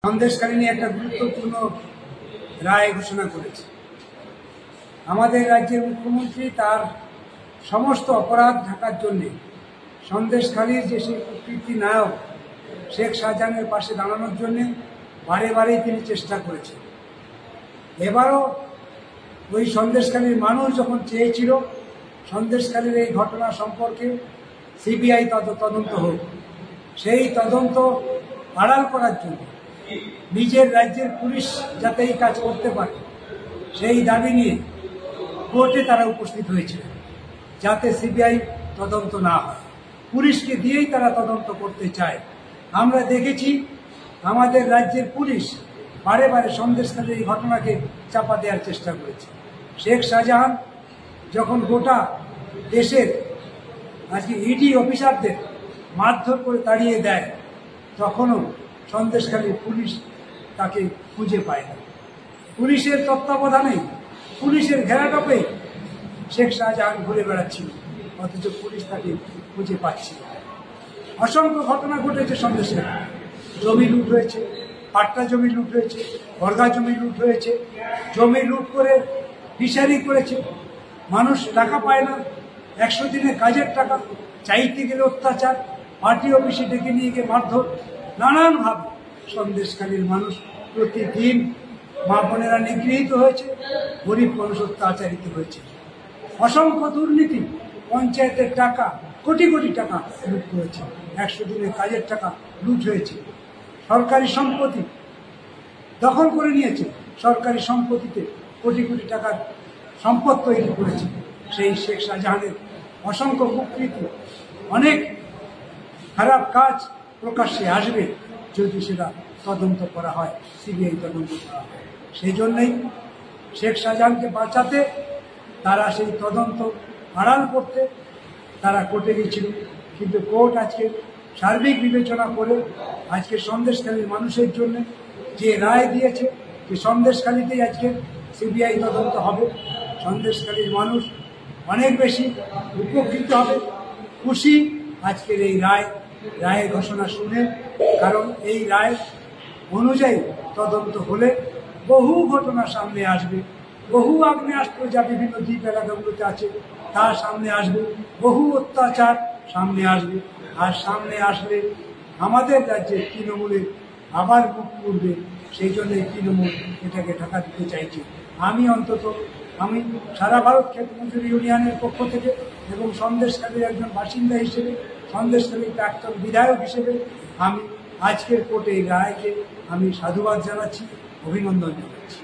সন্দেশখালী নিয়ে একটা গুরুত্বপূর্ণ রায় ঘোষণা করেছে। আমাদের রাজ্যের মুখ্যমন্ত্রী তার সমস্ত অপরাধ ঢাকার জন্য সন্দেশখালীর যে সেই প্রকৃতি নায়ক শেখ শাহজাহানের পাশে দাঁড়ানোর জন্য বারে বারেই তিনি চেষ্টা করেছেন। এবারও ওই সন্দেশখালীর মানুষ যখন চেয়েছিল সন্দেশখালীর এই ঘটনা সম্পর্কে সিবিআই তদন্ত হোক, সেই তদন্ত আড়াল করার জন্য নিজের রাজ্যের পুলিশ যাতে এই কাজ করতে পারে সেই দাবি নিয়ে কোর্টে তারা উপস্থিত হয়েছিল, যাতে সিবিআই তদন্ত না হয়। পুলিশকে দিয়েই তারা তদন্ত করতে চায়। আমরা দেখেছি আমাদের রাজ্যের পুলিশ বারে বারে সন্দেশখালীর এই ঘটনাকে চাপা দেওয়ার চেষ্টা করেছে। শেখ শাহজাহান যখন গোটা দেশের আজকে ইডি অফিসারদের মারধর করে তাড়িয়ে দেয়, তখনও সন্দেশখালীর পুলিশ তাকে খুঁজে পায় না। পুলিশের তত্ত্বাবধানে, পুলিশের ঘেরাটোপে শেখ শাহজাহান ঘুরে বেড়াচ্ছিল, অথচ পুলিশ তাকে খুঁজে পাচ্ছিল। অসংখ্য ঘটনা ঘটেছে সন্দেশখালী। জমি লুট হয়েছে, পাট্টা জমি লুট হয়েছে, বর্গা জমি লুট হয়েছে, জমি লুট করে ফিশারি করেছে। মানুষ টাকা পায় না, 100 দিনে কাজের টাকা চাইতে গেলে অত্যাচার, পার্টি অফিসে ডেকে নিয়ে গিয়ে মারধর। নানানভাবে সন্দেশখালীর মানুষ প্রতিদিন মা বোনেরা নিগৃহীত হয়েছে, গরিব মানুষ অত্যাচারিত হয়েছে। অসংখ্য দুর্নীতি, পঞ্চায়েতের টাকা, কোটি কোটি টাকা লুট করেছে, 100 দিনে কাজের টাকা লুট হয়েছে। সরকারি সম্পত্তি দখল করে নিয়েছে, সরকারি সম্পত্তিতে কোটি কোটি টাকার সম্পদ তৈরি করেছে। সেই শেখ শাহজাহানের অসংখ্য কুকৃতি, অনেক খারাপ কাজ প্রকাশ্যে আসবে যদি সেটা তদন্ত করা হয়, সিবিআই তদন্ত করা হয়। সেই জন্যই শেখ শাহজাহানকে বাঁচাতে তারা সেই তদন্ত আড়াল করতে তারা কোর্টে গিয়েছিল। কিন্তু কোর্ট আজকে সার্বিক বিবেচনা করে আজকে সন্দেশখালীর মানুষের জন্য যে রায় দিয়েছে যে সন্দেশখালীতেই আজকে সিবিআই তদন্ত হবে, সন্দেশখালীর মানুষ অনেক বেশি উপকৃত হবে, খুশি আজকের এই রায়ের ঘোষণা শুনে। কারণ এই রায় অনুযায়ী তদন্ত হলে বহু ঘটনা সামনে আসবে, বহু আগ্নেয়াস্ত্র যা বিভিন্ন দ্বীপ এলাকাগুলোতে আছে তা সামনে আসবে, বহু অত্যাচার সামনে আসবে। আর সামনে আসলে আমাদের রাজ্যে তৃণমূলের আবার মুখ পুড়বে। সেই জন্যই তৃণমূল এটাকে ঢাকা দিতে চাইছে। আমি সারা ভারত ক্ষেত মজুরি ইউনিয়নের পক্ষ থেকে এবং সন্দেশখালীর একজন বাসিন্দা হিসেবে, সন্দেশখালীর প্রাক্তন বিধায়ক হিসেবে আমি আজকের কোর্টে এই রায়কে আমি সাধুবাদ জানাচ্ছি, অভিনন্দন জানাচ্ছি।